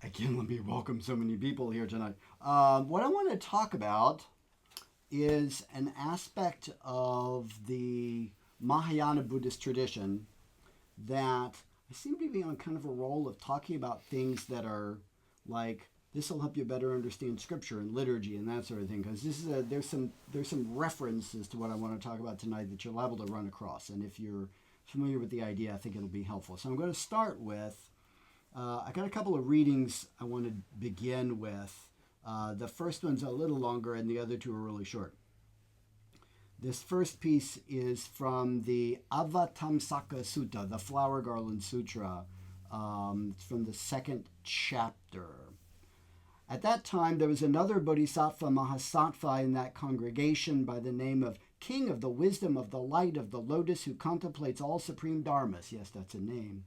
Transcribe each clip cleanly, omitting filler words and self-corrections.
Again, let me welcome so many people here tonight. What I want to talk about is an aspect of the Mahayana Buddhist tradition that I seem to be on kind of a roll of talking about things that are like this will help you better understand scripture and liturgy and that sort of thing, because this is there's some references to what I want to talk about tonight that you're liable to run across, and if you're familiar with the idea, I think it'll be helpful. So I'm going to start with I got a couple of readings I want to begin with. The first one's a little longer, and the other two are really short. This first piece is from the Avatamsaka Sutta, the Flower Garland Sutra, from the second chapter. At that time, there was another Bodhisattva Mahasattva in that congregation by the name of King of the Wisdom of the Light of the Lotus, who contemplates all supreme dharmas. Yes, that's a name.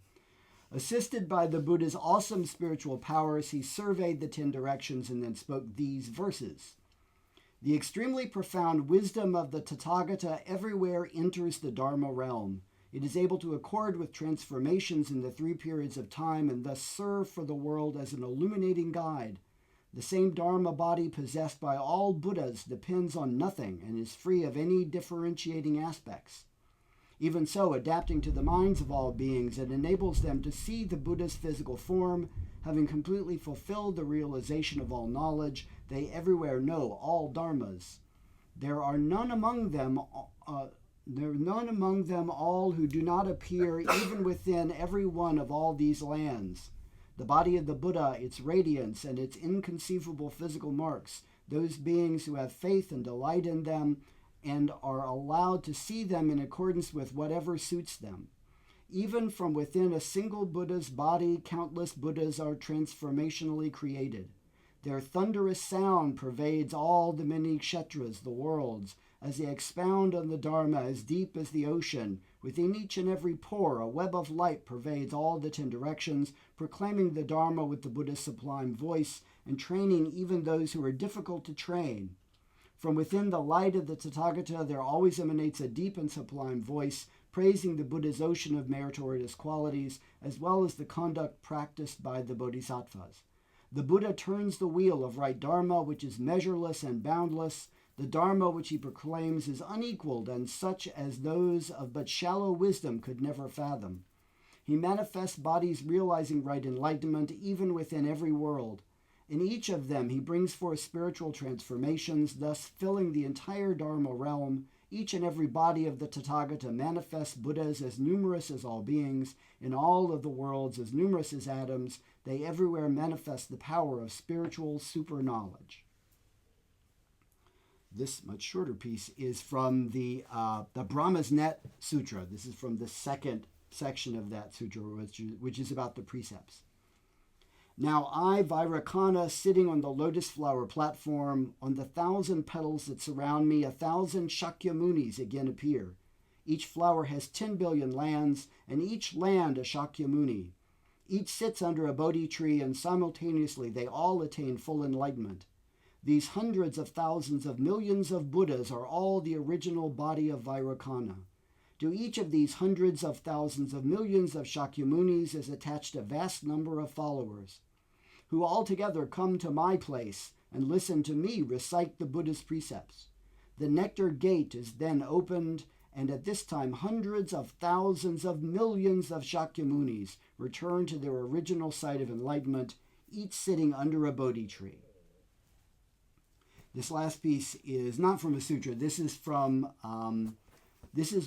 Assisted by the Buddha's awesome spiritual powers, he surveyed the 10 directions and then spoke these verses. The extremely profound wisdom of the Tathagata everywhere enters the Dharma realm. It is able to accord with transformations in the 3 periods of time and thus serve for the world as an illuminating guide. The same Dharma body possessed by all Buddhas depends on nothing and is free of any differentiating aspects. Even so, adapting to the minds of all beings, it enables them to see the Buddha's physical form. Having completely fulfilled the realization of all knowledge, they everywhere know all dharmas. There are none among them all who do not appear even within every one of all these lands. The body of the Buddha, its radiance, and its inconceivable physical marks, those beings who have faith and delight in them, and are allowed to see them in accordance with whatever suits them. Even from within a single Buddha's body, countless Buddhas are transformationally created. Their thunderous sound pervades all the many kshetras, the worlds, as they expound on the Dharma as deep as the ocean. Within each and every pore, a web of light pervades all the 10 directions, proclaiming the Dharma with the Buddha's sublime voice and training even those who are difficult to train. From within the light of the Tathagata, there always emanates a deep and sublime voice, praising the Buddha's ocean of meritorious qualities, as well as the conduct practiced by the Bodhisattvas. The Buddha turns the wheel of right Dharma, which is measureless and boundless. The Dharma which he proclaims is unequaled and such as those of but shallow wisdom could never fathom. He manifests bodies realizing right enlightenment even within every world. In each of them, he brings forth spiritual transformations, thus filling the entire Dharma realm. Each and every body of the Tathagata manifests Buddhas as numerous as all beings, in all of the worlds as numerous as atoms. They everywhere manifest the power of spiritual super-knowledge. This much shorter piece is from the Brahma's Net Sutra. This is from the second section of that sutra, which is about the precepts. Now I, Vairakana, sitting on the lotus flower platform, on the 1,000 petals that surround me, 1,000 Shakyamunis again appear. Each flower has 10 billion lands, and each land a Shakyamuni. Each sits under a Bodhi tree, and simultaneously they all attain full enlightenment. These hundreds of thousands of millions of Buddhas are all the original body of Vairakana. To each of these hundreds of thousands of millions of Shakyamunis is attached a vast number of followers, who altogether come to my place and listen to me recite the Buddha's precepts. The nectar gate is then opened, and at this time hundreds of thousands of millions of Shakyamunis return to their original site of enlightenment, each sitting under a Bodhi tree. This last piece is not from a sutra. This is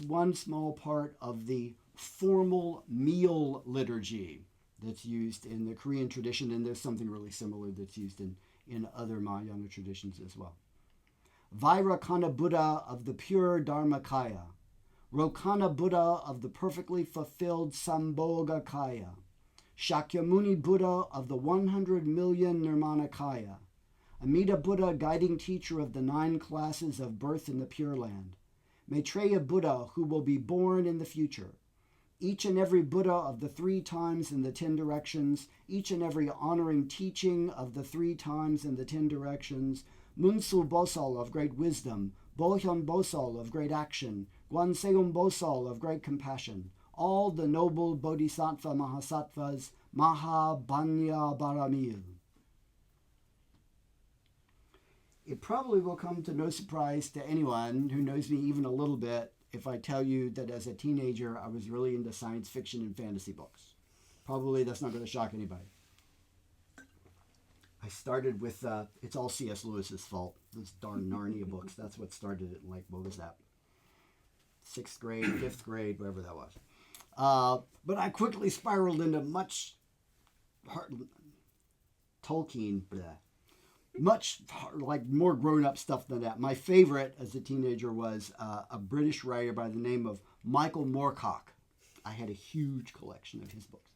one small part of the formal meal liturgy that's used in the Korean tradition, and there's something really similar that's used in other Mahayana traditions as well. Vairakana Buddha of the pure Dharmakaya, Rokana Buddha of the perfectly fulfilled Sambhogakaya, Shakyamuni Buddha of the 100 million Nirmanakaya, Amida Buddha, guiding teacher of the 9 classes of birth in the Pure Land, Maitreya Buddha, who will be born in the future, each and every Buddha of the 3 times in the 10 directions, each and every honoring teaching of the 3 times in the 10 directions, Munsu Bosal of great wisdom, Bohyun Bosal of great action, Gwanseum Bosal of great compassion, all the noble Bodhisattva Mahasattvas, Mahabanya. It probably will come to no surprise to anyone who knows me even a little bit if I tell you that as a teenager I was really into science fiction and fantasy books. Probably that's not going to shock anybody. I started with, it's all C.S. Lewis's fault. Those darn Narnia books. That's what started it. Like, what was that? 6th grade, 5th grade, whatever that was. But I quickly spiraled into much Tolkien, much like more grown-up stuff than that. My favorite as a teenager was a British writer by the name of Michael Moorcock. I had a huge collection of his books.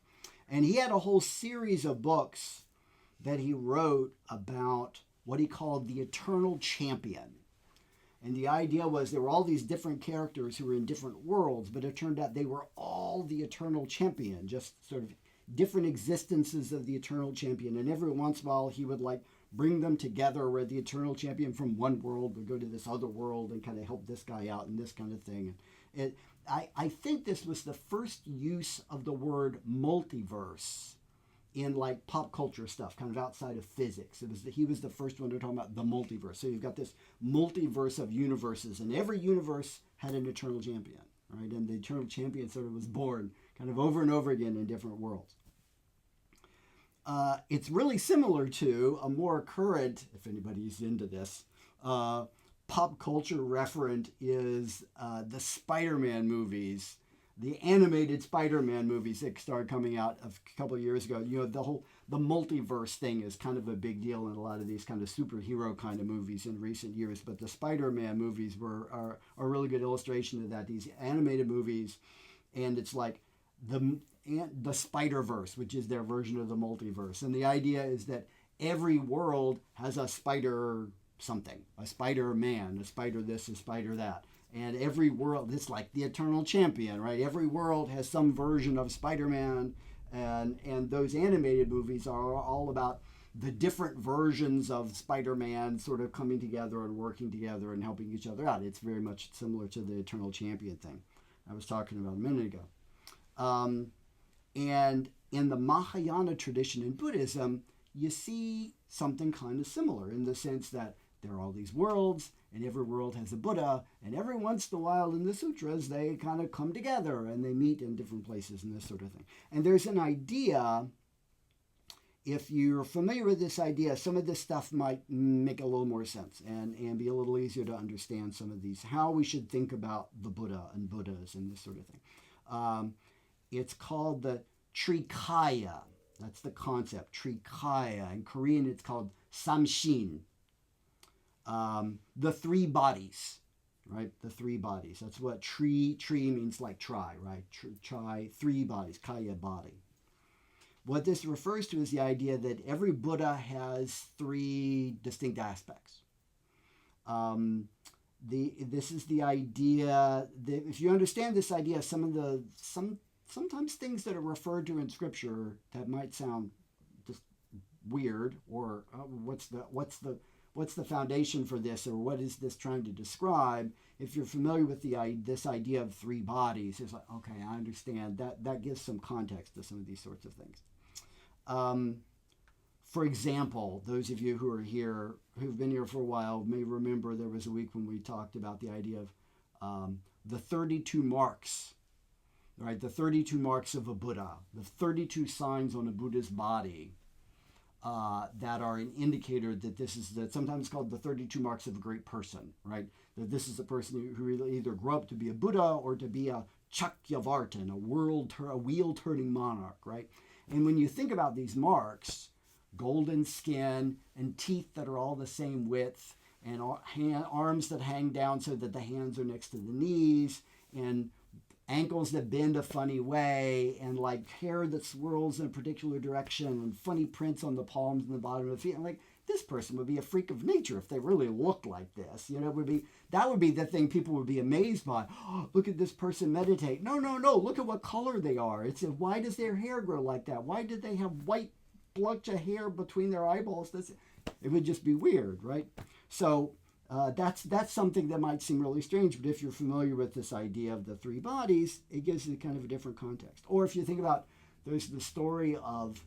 And he had a whole series of books that he wrote about what he called the Eternal Champion. And the idea was there were all these different characters who were in different worlds, but it turned out they were all the Eternal Champion, just sort of different existences of the Eternal Champion. And every once in a while he would like bring them together where the Eternal Champion from one world would go to this other world and kind of help this guy out and this kind of thing. I think this was the first use of the word multiverse in like pop culture stuff, kind of outside of physics. He was the first one to talk about the multiverse. So you've got this multiverse of universes, and every universe had an Eternal Champion, right? And the Eternal Champion sort of was born kind of over and over again in different worlds. It's really similar to a more current, if anybody's into this, pop culture referent is the Spider-Man movies, the animated Spider-Man movies that started coming out a couple of years ago. You know, the multiverse thing is kind of a big deal in a lot of these kind of superhero kind of movies in recent years. But the Spider-Man movies are a really good illustration of that. These animated movies, and it's like the Spider-Verse, which is their version of the multiverse. And the idea is that every world has a spider something, a Spider-Man, a spider this, a spider that. And every world, it's like the Eternal Champion, right? Every world has some version of Spider-Man. And those animated movies are all about the different versions of Spider-Man sort of coming together and working together and helping each other out. It's very much similar to the Eternal Champion thing I was talking about a minute ago. And in the Mahayana tradition in Buddhism, you see something kind of similar in the sense that there are all these worlds, and every world has a Buddha, and every once in a while in the sutras, they kind of come together and they meet in different places and this sort of thing. And there's an idea, if you're familiar with this idea, some of this stuff might make a little more sense and be a little easier to understand some of these, how we should think about the Buddha and Buddhas and this sort of thing. It's called the Trikaya. That's the concept, Trikaya. In Korean, it's called Samshin. The three bodies, right? The three bodies. That's what tree means, like try, right? Try, three bodies, kaya, body. What this refers to is the idea that every Buddha has three distinct aspects. This is the idea that if you understand this idea, sometimes things that are referred to in scripture that might sound just weird, or what's the foundation for this, or what is this trying to describe? If you're familiar with this idea of three bodies, it's like, okay, I understand. That gives some context to some of these sorts of things. For example, those of you who are here, who've been here for a while, may remember there was a week when we talked about the idea of the 32 marks, right? The 32 marks of a Buddha, the 32 signs on a Buddha's body. That are an indicator that this is sometimes called the 32 marks of a great person, right? That this is a person who either grew up to be a Buddha or to be a Chakyavartin, a wheel-turning monarch, right? And when you think about these marks, golden skin and teeth that are all the same width, and arms that hang down so that the hands are next to the knees, and ankles that bend a funny way, and like hair that swirls in a particular direction, and funny prints on the palms and the bottom of the feet. And like, this person would be a freak of nature if they really looked like this. You know, that would be the thing people would be amazed by. Oh, look at this person meditate. No, look at what color they are. It's why does their hair grow like that? Why did they have white bunch of hair between their eyeballs? It would just be weird, right? So that's something that might seem really strange, but if you're familiar with this idea of the three bodies, it gives it kind of a different context. Or if you think about There's the story of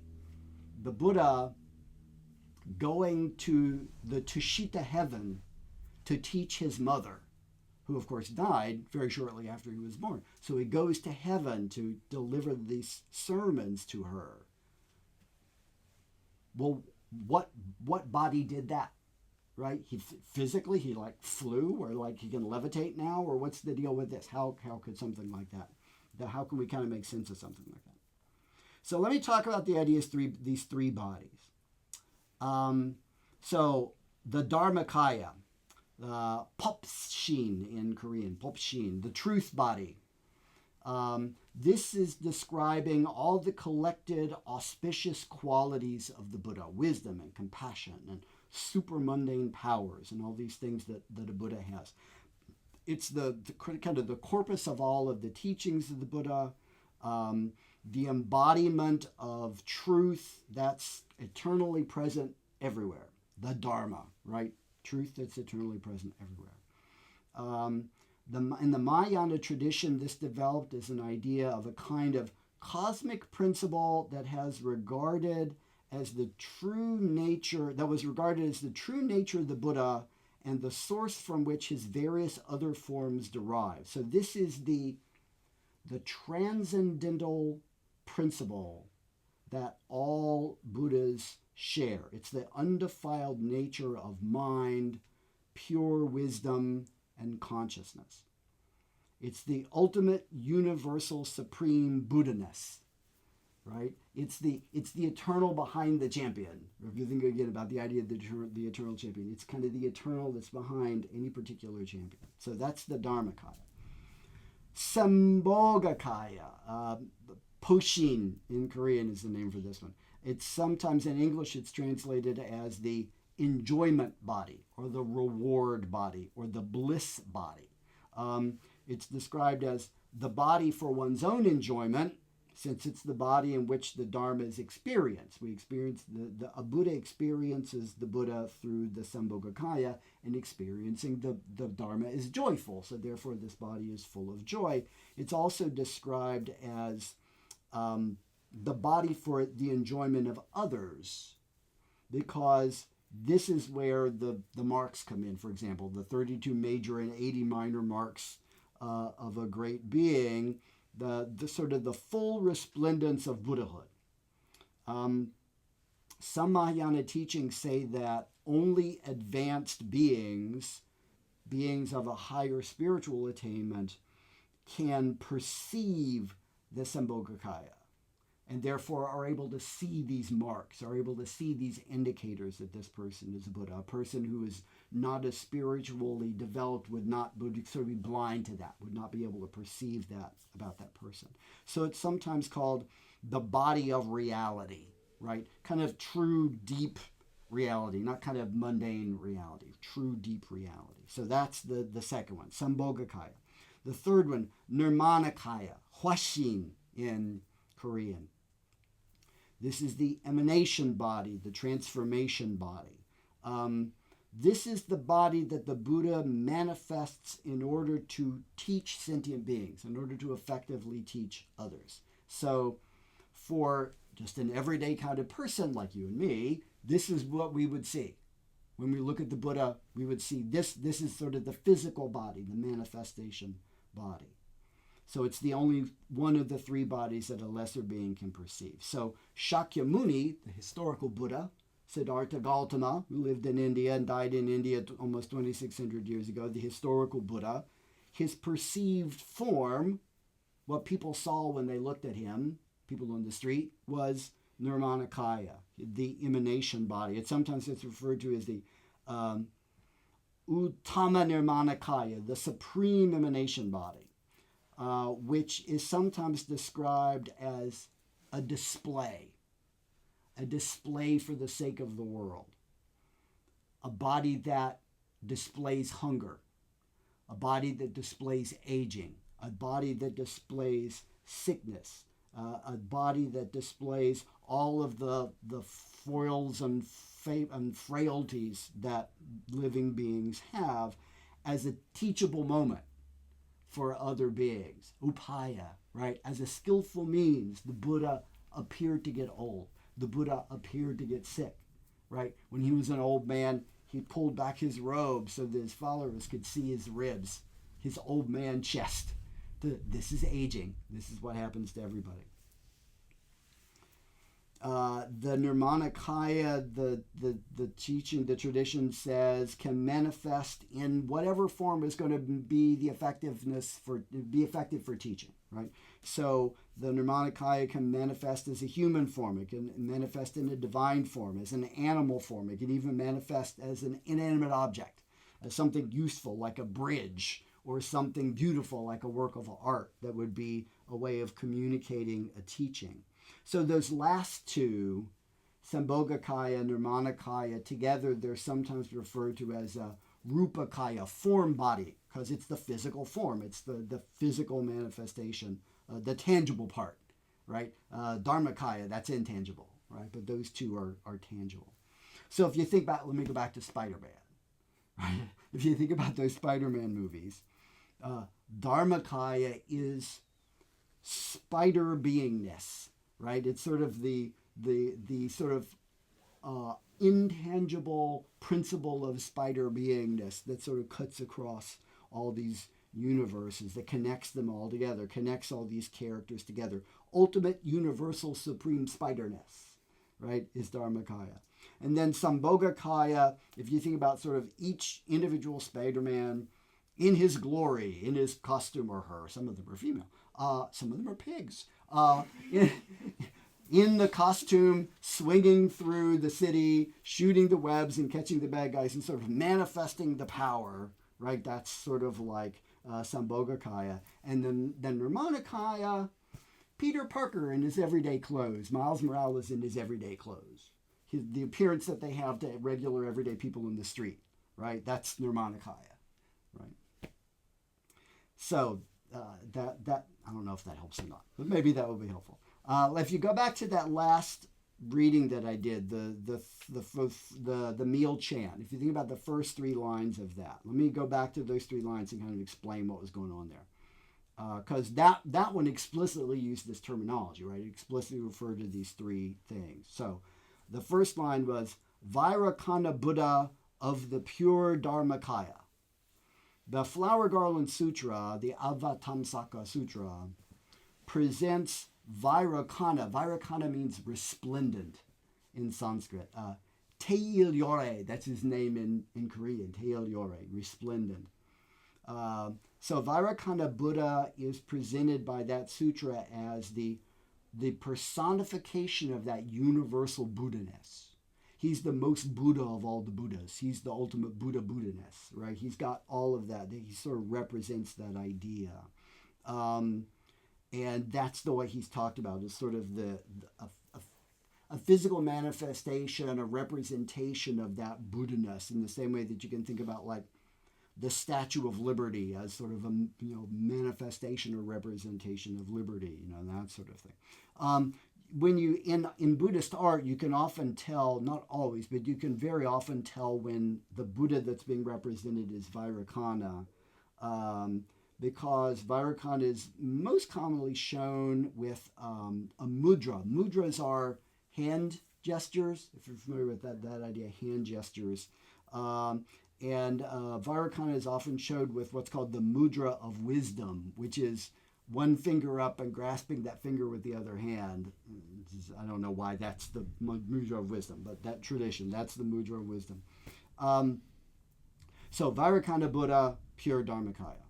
the Buddha going to the Tushita heaven to teach his mother, who of course died very shortly after he was born. So he goes to heaven to deliver these sermons to her. Well, what body did that? Right? He physically, he like flew, or like he can levitate now, or what's the deal with this? How could something like that? How can we kind of make sense of something like that? So let me talk about the ideas these three bodies. So the Dharmakaya, Popshin in Korean, Popshin, the truth body. This is describing all the collected auspicious qualities of the Buddha, wisdom and compassion and super mundane powers and all these things that a Buddha has. It's the kind of the corpus of all of the teachings of the Buddha, the embodiment of truth that's eternally present everywhere, the dharma, right? Truth that's eternally present everywhere. In the Mahayana tradition, this developed as an idea of a kind of cosmic principle that was regarded as the true nature of the Buddha and the source from which his various other forms derive. So this is the transcendental principle that all Buddhas share. It's the undefiled nature of mind, pure wisdom, and consciousness. It's the ultimate universal supreme Buddha-ness, right? It's the eternal behind the champion. If you think again about the idea of the eternal champion, it's kind of the eternal that's behind any particular champion. So that's the Dharmakaya. Sambhogakaya, Poshin in Korean is the name for this one. It's sometimes in English it's translated as the enjoyment body or the reward body or the bliss body. It's described as the body for one's own enjoyment, since it's the body in which the Dharma is experienced. We experience a Buddha experiences the Buddha through the Sambhogakaya, and experiencing the Dharma is joyful. So therefore this body is full of joy. It's also described as the body for the enjoyment of others, because this is where the marks come in. For example, the 32 major and 80 minor marks of a great being, the sort of the full resplendence of Buddhahood. Some Mahayana teachings say that only advanced beings of a higher spiritual attainment, can perceive the Sambhogakaya, and therefore are able to see these marks, are able to see these indicators that this person is a Buddha. A person who is not as spiritually developed would sort of be blind to that, would not be able to perceive that about that person. So it's sometimes called the body of reality, right? Kind of true, deep reality, not kind of mundane reality, true, deep reality. So that's the second one, Sambhogakaya. The third one, Nirmanakaya, Hwashin in Korean. This is the emanation body, the transformation body. This is the body that the Buddha manifests in order to teach sentient beings, in order to effectively teach others. So for just an everyday kind of person like you and me, this is what we would see. When we look at the Buddha, we would see this is sort of the physical body, the manifestation body. So it's the only one of the three bodies that a lesser being can perceive. So Shakyamuni, the historical Buddha, Siddhartha Gautama, who lived in India and died in India almost 2,600 years ago, the historical Buddha, his perceived form, what people saw when they looked at him, people on the street, was Nirmanakaya, the emanation body. It's referred to as the Uttama Nirmanakaya, the supreme emanation body, which is sometimes described as a display for the sake of the world, a body that displays hunger, a body that displays aging, a body that displays sickness, a body that displays all of the foils and frailties that living beings have as a teachable moment for other beings. Upaya, right? As a skillful means, the Buddha appeared to get old. The Buddha appeared to get sick, right? When he was an old man, he pulled back his robe so that his followers could see his ribs, his old man chest. This is aging. This is what happens to everybody. The Nirmanakaya, the teaching, the tradition says, can manifest in whatever form is going to be effective for teaching, right? So the Nirmanakaya can manifest as a human form. It can manifest in a divine form, as an animal form. It can even manifest as an inanimate object, as something useful like a bridge, or something beautiful like a work of art that would be a way of communicating a teaching. So those last two, Sambhogakaya and Nirmanakaya, together they're sometimes referred to as a Rupakaya, form body, because it's the physical form. It's the physical manifestation, the tangible part, right? Dharmakaya, that's intangible, right? But those two are tangible. So if you think about, let me go back to Spider-Man, right? If you think about those Spider-Man movies, Dharmakaya is spider beingness, right? It's sort of the sort of intangible principle of spider beingness that sort of cuts across all these universes, that connects them all together, connects all these characters together. Ultimate universal supreme spiderness, right, is Dharmakaya. And then Sambhogakaya, if you think about sort of each individual Spider-Man in his glory, in his costume or her, some of them are female, some of them are pigs, in the costume, swinging through the city, shooting the webs and catching the bad guys and sort of manifesting the power, right? That's sort of like Sambhogakaya. And then Nirmanakaya, Peter Parker in his everyday clothes, Miles Morales in his everyday clothes. The appearance that they have to regular everyday people in the street, right? That's Nirmanakaya, right? So that I don't know if that helps or not, but maybe that will be helpful. If you go back to that last reading that I did, the meal chant, if you think about the first three lines of that, let me go back to those three lines and kind of explain what was going on there. Because that one explicitly used this terminology, right? It explicitly referred to these three things. So the first line was Vairakana Buddha of the pure Dharmakaya. The Flower Garland Sutra, the Avatamsaka Sutra, presents Vairakana. Vairakana means resplendent in Sanskrit. Teil Yore, that's his name in Korean, Teil Yore, resplendent. So Vairakana Buddha is presented by that sutra as the personification of that universal Buddha-ness. He's the most Buddha of all the Buddhas. He's the ultimate Buddha-ness, right? He's got all of that. He sort of represents that idea. And that's the way he's talked about, is sort of a physical manifestation, a representation of that Buddha-ness, in the same way that you can think about like the Statue of Liberty as sort of a manifestation or representation of liberty, that sort of thing. When you in Buddhist art, you can often tell, not always, but you can very often tell when the Buddha that's being represented is Vairakana, because Vairakana is most commonly shown with a mudra. Mudras are hand gestures, if you're familiar with that idea, hand gestures. And Vairakana is often showed with what's called the mudra of wisdom, which is one finger up and grasping that finger with the other hand. I don't know why that's the mudra of wisdom, but that tradition, that's the mudra of wisdom. So Vairakana Buddha, pure Dharmakaya.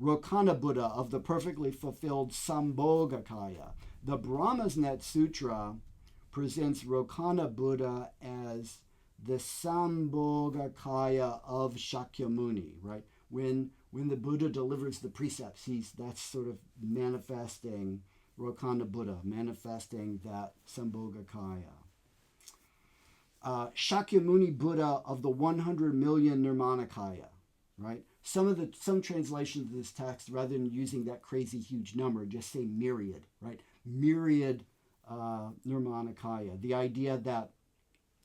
Rokana Buddha of the perfectly fulfilled Sambhogakaya. The Brahma's Net Sutra presents Rokana Buddha as the Sambhogakaya of Shakyamuni, right? When the Buddha delivers the precepts, that's sort of manifesting Rokana Buddha, manifesting that Sambhogakaya. Shakyamuni Buddha of the 100 million Nirmanakaya, right? Some translations of this text, rather than using that crazy huge number, just say myriad, right? Myriad Nirmanakaya. The idea that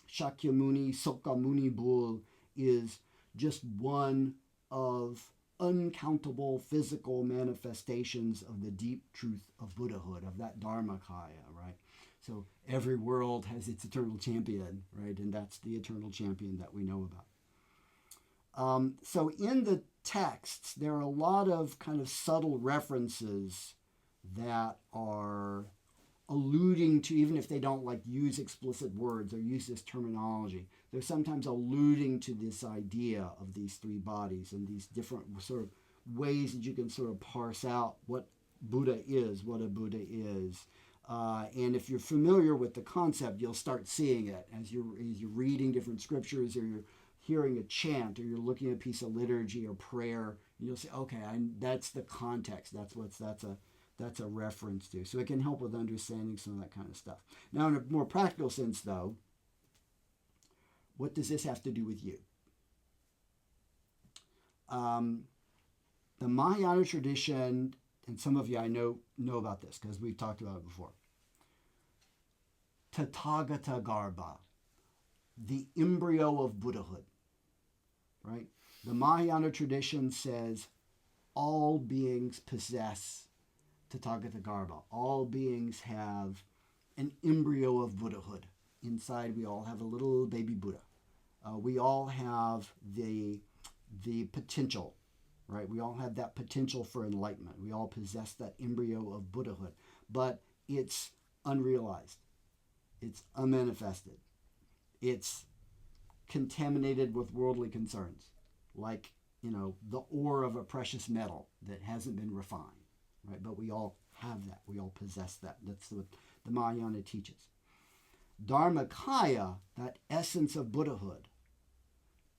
Shakyamuni, Sokamuni Bul is just one of uncountable physical manifestations of the deep truth of Buddhahood, of that Dharmakaya, right? So every world has its eternal champion, right? And that's the eternal champion that we know about. So in the texts, there are a lot of kind of subtle references that are alluding to, even if they don't like use explicit words or use this terminology, they're sometimes alluding to this idea of these three bodies and these different sort of ways that you can sort of parse out what Buddha is, what a Buddha is. And if you're familiar with the concept, you'll start seeing it as you're reading different scriptures, or you're hearing a chant, or you're looking at a piece of liturgy or prayer. And you'll say, okay, that's the context. That's a reference to. So it can help with understanding some of that kind of stuff. Now, in a more practical sense, though, what does this have to do with you? The Mahayana tradition, and some of you I know about this because we've talked about it before. Tathagata Garbha, the embryo of Buddhahood, right? The Mahayana tradition says all beings possess Tathagata Garbha. All beings have an embryo of Buddhahood. Inside, we all have a little baby Buddha. We all have the potential, right? We all have that potential for enlightenment. We all possess that embryo of Buddhahood, but it's unrealized. It's unmanifested. It's contaminated with worldly concerns, like, the ore of a precious metal that hasn't been refined, right? But we all have that. We all possess that. That's what the Mahayana teaches. Dharmakaya, that essence of Buddhahood,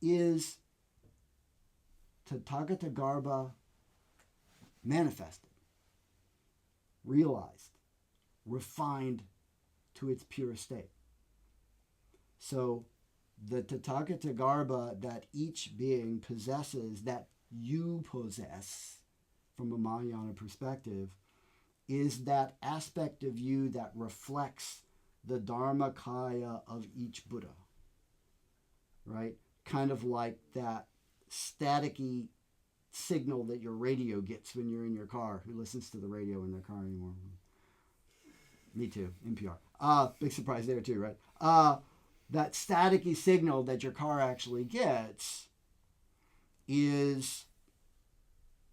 is Tathagata Garbha manifested, realized, refined to its pure state. So the Tathagata Garbha that each being possesses, that you possess from a Mahayana perspective, is that aspect of you that reflects the Dharmakaya of each Buddha, right? Kind of like that staticky signal that your radio gets when you're in your car. Who listens to the radio in their car anymore? Me too, NPR. Big surprise there too, right? That staticky signal that your car actually gets is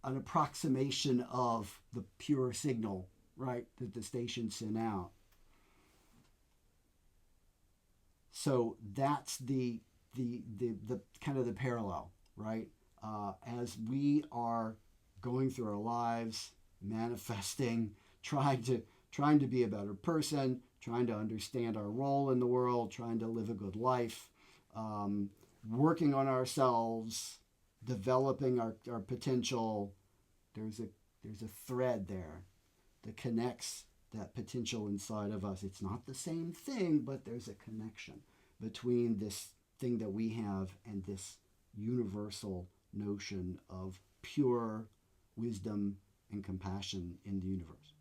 an approximation of the pure signal, right, that the station sent out. So that's the kind of the parallel, right? As we are going through our lives, manifesting, trying to be a better person, trying to understand our role in the world, trying to live a good life, working on ourselves, developing our potential. There's a thread there that connects that potential inside of us. It's not the same thing, but there's a connection between this thing that we have and this universal notion of pure wisdom and compassion in the universe.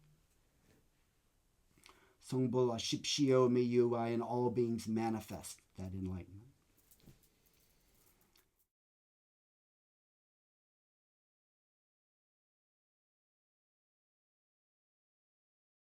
Songbola Shipshio Miyuai, and all beings manifest that enlightenment.